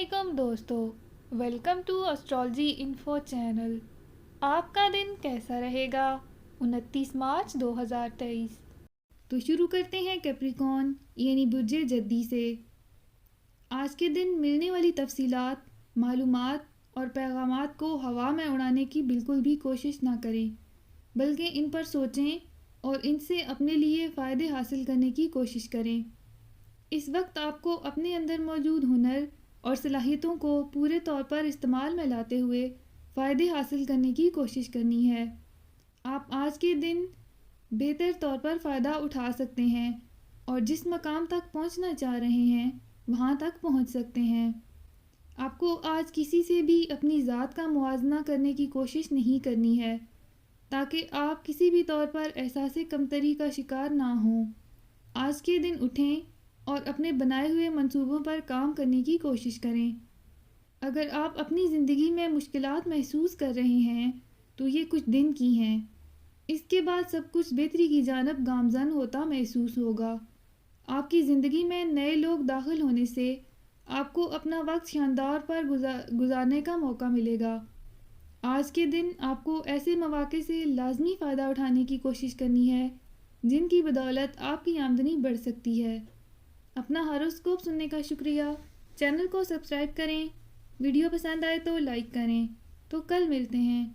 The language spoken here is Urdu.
علیکم دوستو، welcome to astrology info channel. آپ کا دن کیسا رہے گا؟ 29 مارچ 2023۔ تو شروع کرتے ہیں کیپریکون یعنی برج جدی سے۔ آج کے دن ملنے والی تفصیلات، معلومات اور پیغامات کو ہوا میں اڑانے کی بالکل بھی کوشش نہ کریں، بلکہ ان پر سوچیں اور ان سے اپنے لیے فائدے حاصل کرنے کی کوشش کریں۔ اس وقت آپ کو اپنے اندر موجود ہنر اور صلاحیتوں کو پورے طور پر استعمال میں لاتے ہوئے فائدے حاصل کرنے کی کوشش کرنی ہے۔ آپ آج کے دن بہتر طور پر فائدہ اٹھا سکتے ہیں اور جس مقام تک پہنچنا چاہ رہے ہیں وہاں تک پہنچ سکتے ہیں۔ آپ کو آج کسی سے بھی اپنی ذات کا موازنہ کرنے کی کوشش نہیں کرنی ہے، تاکہ آپ کسی بھی طور پر احساس کمتری کا شکار نہ ہوں۔ آج کے دن اٹھیں اور اپنے بنائے ہوئے منصوبوں پر کام کرنے کی کوشش کریں۔ اگر آپ اپنی زندگی میں مشکلات محسوس کر رہے ہیں تو یہ کچھ دن کی ہیں، اس کے بعد سب کچھ بہتری کی جانب گامزن ہوتا محسوس ہوگا۔ آپ کی زندگی میں نئے لوگ داخل ہونے سے آپ کو اپنا وقت شاندار پر گزارنے کا موقع ملے گا۔ آج کے دن آپ کو ایسے مواقع سے لازمی فائدہ اٹھانے کی کوشش کرنی ہے جن کی بدولت آپ کی آمدنی بڑھ سکتی ہے۔ اپنا ہاروسکوپ سننے کا شکریہ۔ چینل کو سبسکرائب کریں، ویڈیو پسند آئے تو لائک کریں۔ تو کل ملتے ہیں۔